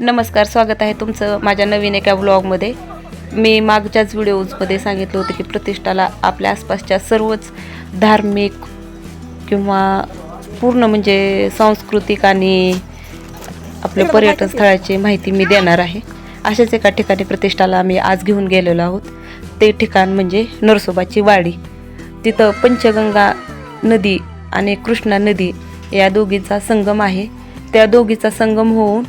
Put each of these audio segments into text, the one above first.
नमस्कार, स्वागत आहे तुमचं माझ्या नवीन एका व्लॉगमध्ये। मी मागच्याच व्हिडिओजमध्ये सांगितलं होतं की प्रतिष्ठाला आपल्या आसपासच्या सर्वच धार्मिक किंवा पूर्ण म्हणजे सांस्कृतिक आणि आपल्या पर्यटन स्थळाची माहिती मी देणार आहे। अशाच एका ठिकाणी प्रतिष्ठाला आम्ही आज घेऊन गेलेलो आहोत। ते ठिकाण म्हणजे नरसोबाची वाडी। तिथं पंचगंगा नदी आणि कृष्णा नदी या दोघींचा संगम आहे। त्या दोघीचा संगम होऊन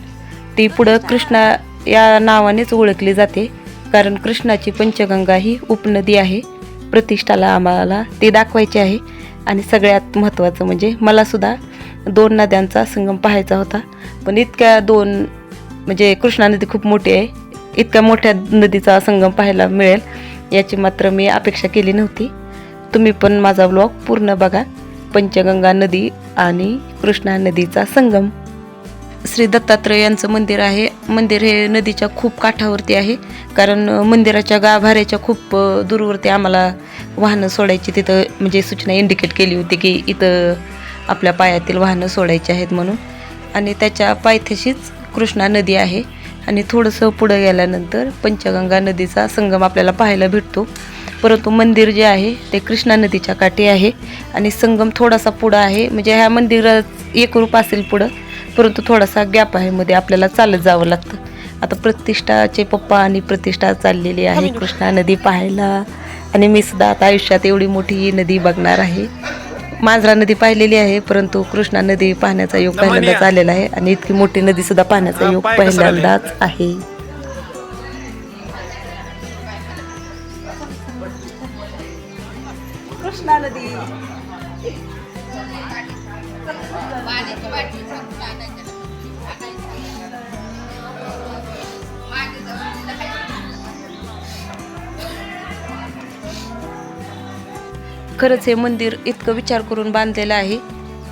ती पुढं कृष्णा या नावानेच ओळखली जाते, कारण कृष्णाची पंचगंगा ही उपनदी आहे। प्रतिष्ठाला आम्हाला ती दाखवायची आहे आणि सगळ्यात महत्त्वाचं म्हणजे मला सुद्धा दोन नद्यांचा संगम पाहायचा होता, पण इतक्या दोन म्हणजे कृष्णा नदी खूप मोठी आहे, इतक्या मोठ्या नदीचा संगम पाहायला मिळेल याची मात्र मी अपेक्षा केली नव्हती। तुम्ही पण माझा व्लॉग पूर्ण बघा। पंचगंगा नदी आणि कृष्णा नदीचा संगम। श्री दत्तात्रय यांचं मंदिर आहे। मंदिर हे नदीच्या खूप काठावरती आहे, कारण मंदिराच्या गाभाऱ्याच्या खूप दूरवरती आम्हाला वाहनं सोडायची तिथं म्हणजे सूचना इंडिकेट केली होती की इथं आपल्या पायातील वाहनं सोडायची आहेत म्हणून। आणि त्याच्या पायथ्याशीच कृष्णा नदी आहे आणि थोडंसं पुढं गेल्यानंतर पंचगंगा नदीचा संगम आपल्याला पाहायला भेटतो। परंतु मंदिर जे आहे ते कृष्णा नदीच्या काठी आहे आणि संगम थोडासा पुढं आहे, म्हणजे ह्या मंदिरात एकरूप असेल पुढं, परंतु थोडासा गॅप आहे मध्ये, आपल्याला चालत जावं लागतं। आता प्रतिष्ठाचे पप्पा आणि प्रतिष्ठा चाललेली आहे कृष्णा नदी पाहायला, आणि मी सुद्धा आता आयुष्यात एवढी मोठी नदी बघणार आहे। मांजरा नदी पाहिलेली आहे, परंतु कृष्णा नदी पाहण्याचा योग पहिल्यांदाच आलेला आहे आणि इतकी मोठी नदी सुद्धा पाहण्याचा योग पहिल्यांदाच आहे। कृष्णा नदी खरंच हे मंदिर इतकं विचार करून बांधलेलं आहे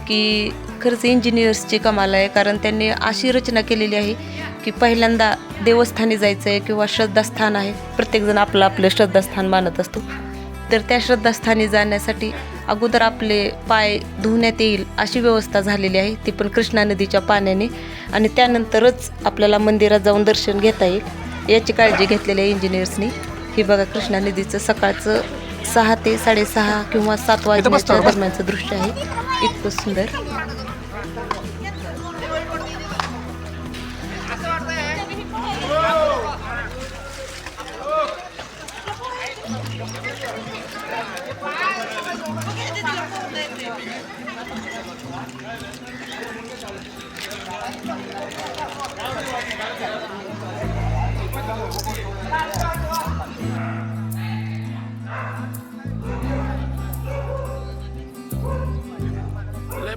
की खरंच इंजिनियर्सची कमाल आहे, कारण त्यांनी अशी रचना केलेली आहे की पहिल्यांदा देवस्थानी जायचं आहे किंवा श्रद्धास्थान आहे, प्रत्येकजण आपलं आपलं श्रद्धास्थान मानत असतो, तर त्या श्रद्धास्थानी जाण्यासाठी अगोदर आपले पाय धुण्यात येईल अशी व्यवस्था झालेली आहे, ती पण कृष्णा नदीच्या पाण्याने, आणि त्यानंतरच आपल्याला मंदिरात जाऊन दर्शन घेता येईल याची काळजी घेतलेली आहे इंजिनियर्सनी। ही बघा कृष्णा नदीचं सकाळचं 6 ते 6:30 किंवा 7 वाजण्याच्या दरम्यानचं दृश्य आहे, इतकं सुंदर।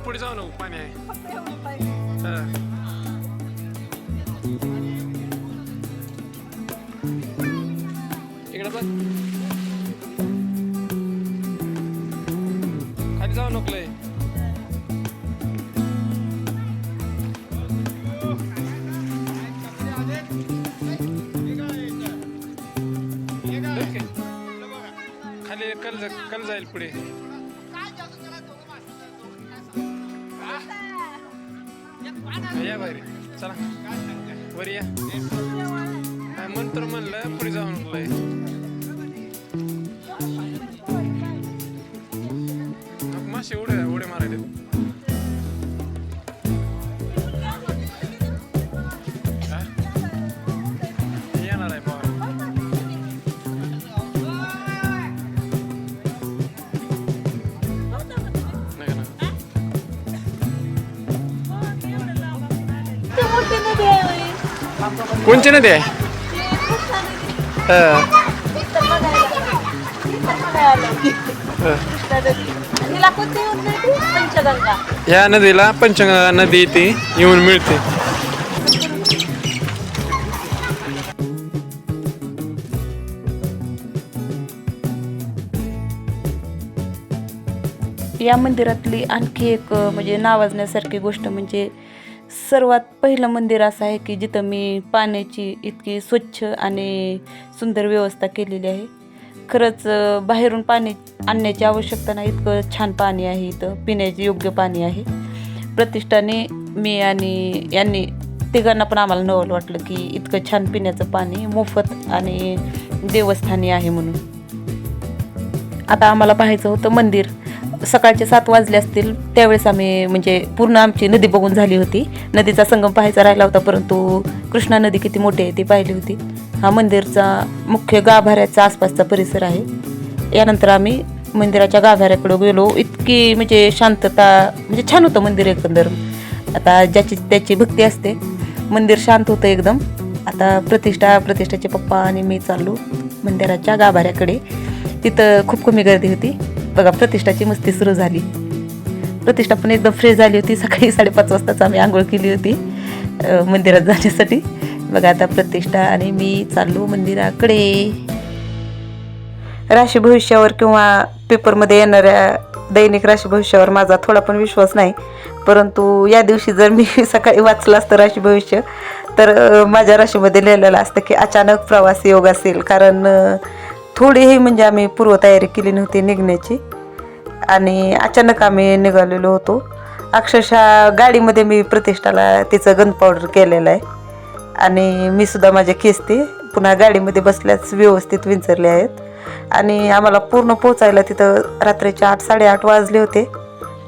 पुढे जाऊ नको, पाणी आहे। इकडे बघ, खाली जाऊ नको लय। खाली कल जाईल पुढे। या बाहेर चला, वर या। मंत्र म्हणलं पुढे जाऊन लय। मासे उड्या मारायला येणार आहे बाबा। कोणची नदी आहे? या नदीला पंचगंगा नदी ती येऊन मिळते। या मंदिरातली आणखी एक म्हणजे नावाजण्यासारखी गोष्ट म्हणजे सर्वात पहिलं मंदिर असं आहे की जिथं मी पाण्याची इतकी स्वच्छ आणि सुंदर व्यवस्था केलेली आहे। खरंच बाहेरून पाणी आणण्याची आवश्यकता नाही, इतकं छान पाणी आहे इथं, पिण्याचे योग्य पाणी आहे। प्रतिष्ठाने मी आणि यांनी तिघांना पण आम्हाला नवल वाटलं की इतकं छान पिण्याचं पाणी मोफत आणि देवस्थानी आहे म्हणून. आता आम्हाला पाहायचं होतं मंदिर. सकाळचे 7 वाजले असतील त्यावेळेस आम्ही म्हणजे पूर्ण आमची नदी बघून झाली होती. नदीचा संगम पाहायचा राहिला होता, परंतु कृष्णा नदी किती मोठी आहे ती पाहिली होती. हा मंदिरचा मुख्य गाभाऱ्याचा आसपासचा परिसर आहे. यानंतर आम्ही मंदिराच्या गाभाऱ्याकडे गेलो. इतकी म्हणजे शांतता, म्हणजे छान होतं मंदिर एकंदर. आता ज्याची त्याची भक्ती असते, मंदिर शांत होतं एकदम. आता प्रतिष्ठाचे पप्पा आणि मी चाललो मंदिराच्या गाभाऱ्याकडे. तिथं खूप कमी गर्दी होती. बघा, प्रतिष्ठाची मस्ती सुरू झाली. प्रतिष्ठा पण एकदम फ्रेश झाली होती. सकाळी 5:30 वाजताच आम्ही आंघोळ केली होती मंदिरात जाण्यासाठी. बघा, आता प्रतिष्ठा आणि मी चाललो मंदिराकडे. राशी भविष्यावर किंवा पेपरमध्ये येणाऱ्या दैनिक राशी भविष्यावर माझा थोडा पण विश्वास नाही, परंतु या दिवशी जर मी सकाळी वाचलं असतं राशी भविष्य, तर माझ्या राशीमध्ये लिहिलेलं असतं की अचानक प्रवास योग असेल. कारण थोडीही म्हणजे आम्ही पूर्वतयारी केली नव्हती निघण्याची आणि अचानक आम्ही निघालेलो होतो. अक्षरशः गाडीमध्ये मी प्रतिष्ठाला तिचं गन पावडर केलेलं आहे आणि मी सुद्धा माझे केस ते पुन्हा गाडीमध्ये बसल्याच व्यवस्थित विंचरले आहेत. आणि आम्हाला पूर्ण पोचायला तिथं रात्रीचे 8-8:30 वाजले होते.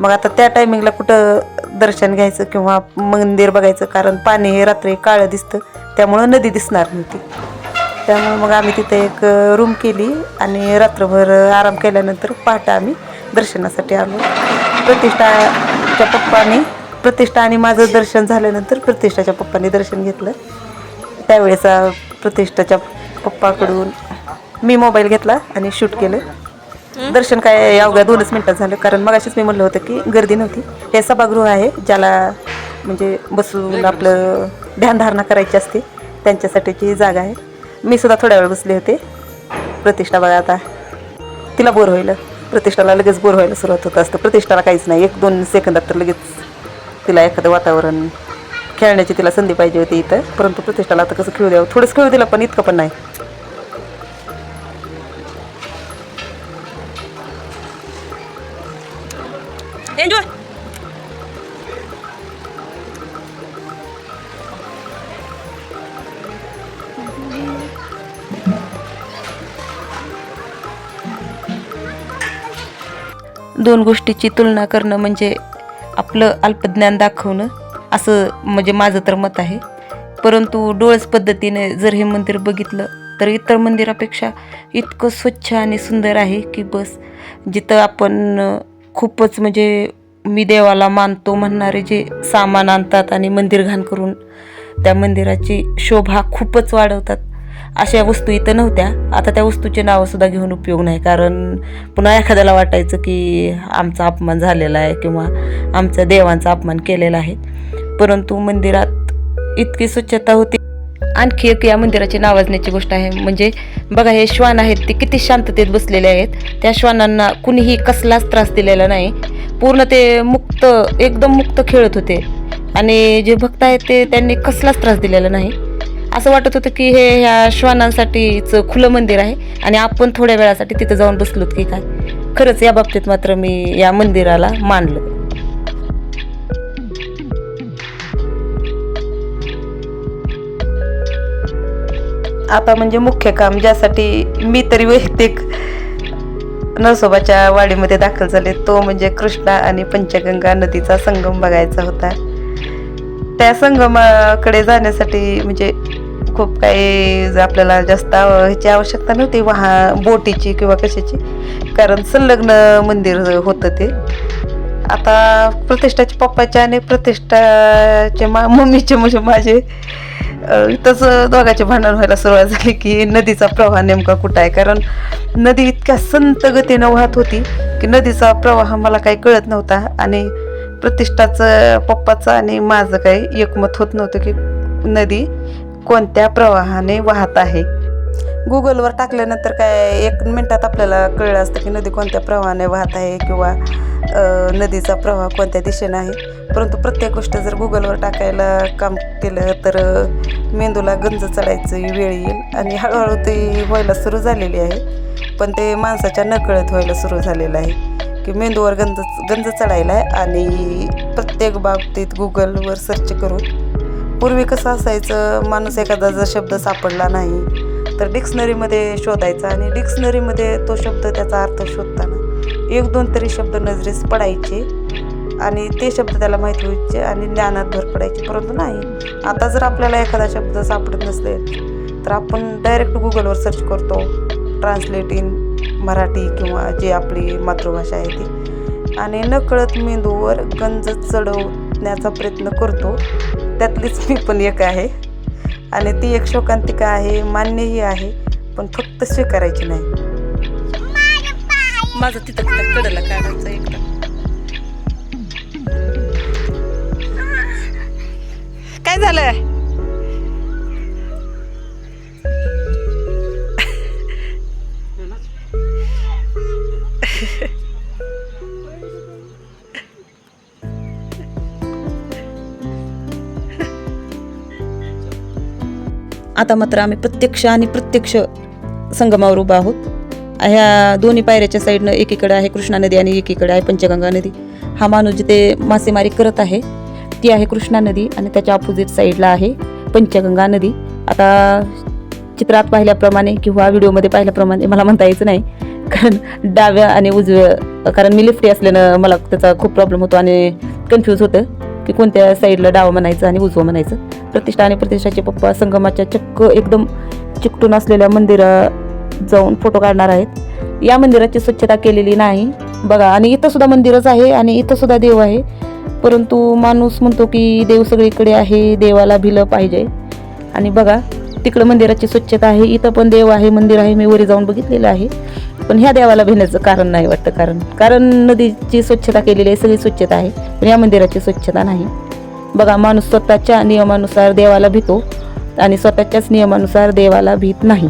मग आता त्या टायमिंगला कुठं दर्शन घ्यायचं किंवा मंदिर बघायचं, कारण पाणी हे रात्री काळं दिसतं, त्यामुळं नदी दिसणार नव्हती. त्यामुळे मग आम्ही तिथे एक रूम केली आणि रात्रभर आराम केल्यानंतर पहाटे आम्ही दर्शनासाठी आलो. प्रतिष्ठा आणि माझं दर्शन झाल्यानंतर प्रतिष्ठाच्या पप्पांनी दर्शन घेतलं. त्यावेळेचा प्रतिष्ठाच्या पप्पाकडून मी मोबाईल घेतला आणि शूट केलं. दर्शन काय अवघ्या 2च मिनिटात झालं, कारण मगाशीच मी म्हणलं होतं की गर्दी नव्हती. हे सभागृह आहे, ज्याला म्हणजे बसून आपलं ध्यानधारणा करायची असते त्यांच्यासाठीची जागा आहे. मी सुद्धा थोड्या वेळ बसले होते. प्रतिष्ठा बघा, आता तिला बोर होईल. प्रतिष्ठाला लगेच बोर व्हायला सुरुवात होत असतं. प्रतिष्ठाला काहीच नाही, 1-2 सेकंदात तर लगेच तिला एखादं वातावरण खेळण्याची तिला संधी पाहिजे होती इथं. परंतु प्रतिष्ठाला आता कसं खेळू द्यावं, थोडंच खेळू दिलं पण इतकं पण नाही. एन्जॉय. दोन गोष्टीची तुलना करणं म्हणजे आपलं अल्पज्ञान दाखवणं, असं म्हणजे माझं तर मत आहे. परंतु डोळस पद्धतीने जर हे मंदिर बघितलं तर इतर मंदिरापेक्षा इतकं स्वच्छ आणि सुंदर आहे की बस. जिथं आपण खूपच म्हणजे मी देवाला मानतो म्हणणारे जे सामान आणतात आणि मंदिर घाण करून त्या मंदिराची शोभा खूपच वाढवतात, अशा वस्तू इथं नव्हत्या. आता त्या वस्तूचे नावंसुद्धा घेऊन उपयोग नाही, कारण पुन्हा एखाद्याला वाटायचं की आमचा अपमान झालेला आहे किंवा आमच्या देवांचा अपमान केलेला आहे. परंतु मंदिरात इतकी स्वच्छता होती. आणखी एक या मंदिराची नावाजण्याची गोष्ट आहे, म्हणजे बघा, हे श्वान आहेत ते किती शांततेत बसलेले आहेत. त्या श्वानांना कुणीही कसलाच त्रास दिलेला नाही. पूर्ण ते मुक्त, एकदम मुक्त खेळत होते आणि जे भक्त आहेत ते त्यांनी कसलाच त्रास दिलेला नाही. असं वाटत होतं की हे ह्या श्वानांसाठीच खुलं मंदिर आहे आणि आपण थोड्या वेळासाठी तिथं जाऊन बसलोत की काय. खरंच या बाबतीत मात्र मी या मंदिराला मानलं. आता म्हणजे मुख्य काम, ज्यासाठी मी तरी वैयक्तिक नरसोबाच्या वाडीमध्ये दाखल झाले, तो म्हणजे कृष्णा आणि पंचगंगा नदीचा संगम बघायचा होता. त्या संगमाकडे जाण्यासाठी म्हणजे खूप काही आपल्याला जास्त ह्याची आवश्यकता नव्हती, बोटीची किंवा कशाची, कारण संलग्न मंदिर होतं ते. आता प्रतिष्ठाच्या पप्पाच्या आणि प्रतिष्ठाचे मम्मीचे म्हणजे माझे इथंच दोघांचे भांडण व्हायला सुरुवात झाली की नदीचा प्रवाह नेमका कुठं आहे. कारण नदी इतक्या संत गतीनं वाहत होती की नदीचा प्रवाह मला काही कळत नव्हता आणि प्रतिष्ठाचं पप्पाचं आणि माझं काही एकमत होत नव्हतं की नदी कोणत्या प्रवाहाने वाहत आहे. गुगलवर टाकल्यानंतर काय 1 मिनिटात आपल्याला कळलं असतं की नदी कोणत्या प्रवाहाने वाहत आहे किंवा नदीचा प्रवाह कोणत्या दिशेने आहे. परंतु प्रत्येक गोष्ट जर गुगलवर टाकायला काम केलं तर मेंदूला गंज चढायची वेळ येईल आणि हळूहळू ती व्हायला सुरू झालेली आहे. पण ते माणसाच्या नकळत व्हायला सुरू झालेलं आहे की मेंदूवर गंज चढायला आहे आणि प्रत्येक बाबतीत गुगलवर सर्च करून पूर्वी कसं असायचं, माणूस एखादा जर शब्द सापडला नाही तर डिक्शनरीमध्ये शोधायचा आणि डिक्शनरीमध्ये तो शब्द त्याचा अर्थ शोधताना 1-2 तरी शब्द नजरेस पडायचे आणि ते शब्द त्याला माहिती व्हायचे आणि ज्ञानात भर पडायची. परंतु नाही, आता जर आपल्याला एखादा शब्द सापडत नसेल तर आपण डायरेक्ट गुगलवर सर्च करतो, ट्रान्सलेट इन मराठी किंवा जी आपली मातृभाषा आहे ती, आणि नकळत मेंदूवर गंज चढवण्याचा प्रयत्न करतो. त्यातलीच मी पण एक आहे आणि ती एक शोकांतिका आहे, मान्यही आहे, पण फक्त स्वीकारायची नाही. माझं तिथं कडला काढायचं एकदा. काय झालं? आता मात्र आम्ही प्रत्यक्ष संगमावर उभा आहोत. ह्या दोन्ही पायऱ्याच्या साईडनं एकीकडे आहे कृष्णा नदी आणि एकीकडे आहे पंचगंगा नदी. हा माणूस जिथे मासेमारी करत आहे ती आहे कृष्णा नदी आणि त्याच्या अपोजिट साईडला आहे पंचगंगा नदी. आता चित्रात पाहिल्याप्रमाणे किंवा व्हिडिओमध्ये पाहिल्याप्रमाणे मला म्हणता यायचं नाही, कारण डाव्या आणि उजव्या, कारण मी लिफ्टी असल्यानं मला त्याचा खूप प्रॉब्लेम होतो आणि कन्फ्यूज होतं की कोणत्या साईडला डावं म्हणायचं आणि उजवं म्हणायचं. प्रतिष्ठा आणि प्रतिष्ठाचे पप्पा संगमाच्या चक्क एकदम चिकटून असलेल्या मंदिरात जाऊन फोटो काढणार आहेत. या मंदिराची स्वच्छता केलेली नाही बघा, आणि इथं सुद्धा मंदिरच आहे आणि इथं सुद्धा देव आहे, परंतु माणूस म्हणतो की देव सगळीकडे आहे, देवाला भिलं पाहिजे. आणि बघा तिकडं मंदिराची स्वच्छता आहे, इथं पण देव आहे, मंदिर आहे, मी वरी जाऊन बघितलेलं आहे, पण ह्या देवाला भिण्याचं कारण नाही वाटतं. कारण नदीची स्वच्छता केलेली आहे, सगळी स्वच्छता आहे, पण या मंदिराची स्वच्छता नाही. बघा माणूस स्वतःच्या नियमानुसार देवाला भितो आणि स्वतःच्याच नियमानुसार देवाला भीत नाही.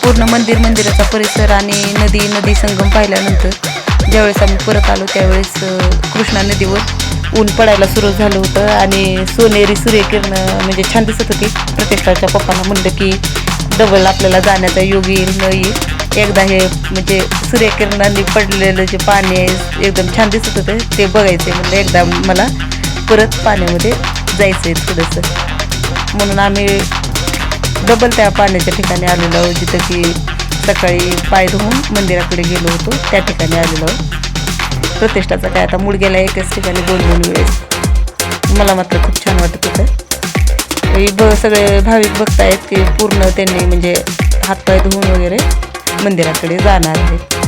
पूर्ण मंदिराचा परिसर आणि नदी संगम पाहिल्यानंतर ज्यावेळेस आम्ही परत आलो त्यावेळेस कृष्णा नदीवर ऊन पडायला सुरू झालं होतं आणि सोनेरी सूर्यकिरण म्हणजे छान दिसत होती. प्रतिष्ठाच्या पप्पांना म्हणलं की डबल आपल्याला जाण्याचा योग येईल न येईल, एकदा हे म्हणजे सूर्यकिरणांनी पडलेलं जे पाणी आहे एकदम छान दिसत होतं ते बघायचं आहे. म्हणजे एकदा मला परत पाण्यामध्ये जायचं आहे थोडंसं, म्हणून आम्ही डबल त्या पाण्याच्या ठिकाणी आलेलो आहोत जिथं की सकाळी पाय धुवून मंदिराकडे गेलो होतो त्या ठिकाणी आलेलो आहोत. प्रतिष्ठाचा काय आता मूड गेला एकच ठिकाणी 2-2 वेळेस. मला मात्र खूप छान वाटत होतं. सगळे भाविक बघतायत की पूर्ण त्यांनी म्हणजे हातपाय धुवून वगैरे मंदिराकडे जाणार आहेत.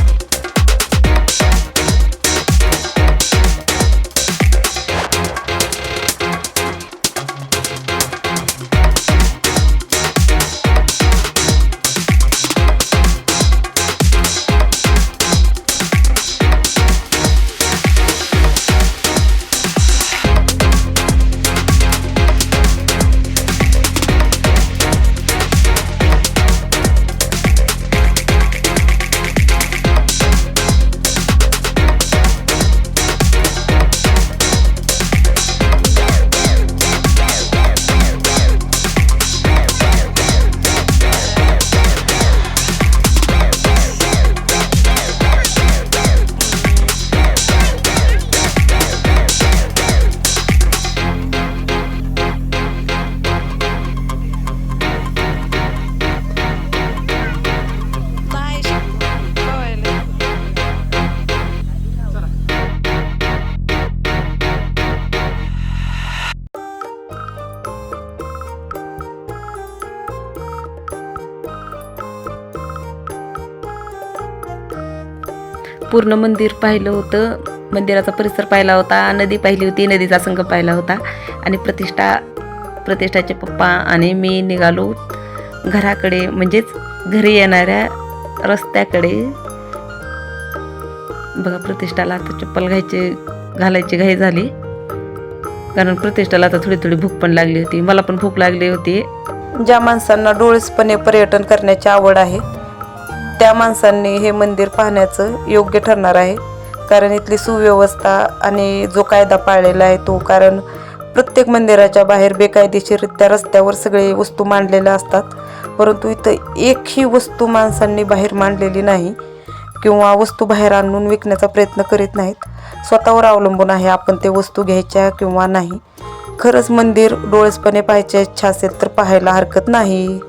पूर्ण मंदिर पाहिलं होतं, मंदिराचा परिसर पाहिला होता, नदी पाहिली होती, नदीचा संगम पाहिला होता आणि प्रतिष्ठाचे पप्पा आणि मी निघालो घराकडे, म्हणजेच घरी येणाऱ्या रस्त्याकडे. बघा, प्रतिष्ठाला आता चप्पल घालायची घाई झाली, कारण प्रतिष्ठाला आता थोडी थोडी भूक पण लागली होती, मला पण भूक लागली होती. ज्या माणसांना डोळसपणे पर्यटन करण्याची आवड आहे त्या माणसांनी हे मंदिर पाहण्याचं योग्य ठरणार आहे, कारण इथली सुव्यवस्था आणि जो कायदा पाळलेला आहे तो. कारण प्रत्येक मंदिराच्या बाहेर बेकायदेशीररित्या रस्त्यावर सगळे वस्तू मांडलेल्या असतात, परंतु इथं एकही वस्तू माणसांनी बाहेर मांडलेली नाही किंवा वस्तू बाहेर आणून विकण्याचा प्रयत्न करीत नाहीत. स्वतःवर अवलंबून आहे आपण ते वस्तू घ्यायच्या किंवा नाही. खरंच मंदिर डोळसपणे पाहायची इच्छा असेल तर पाहायला हरकत नाही.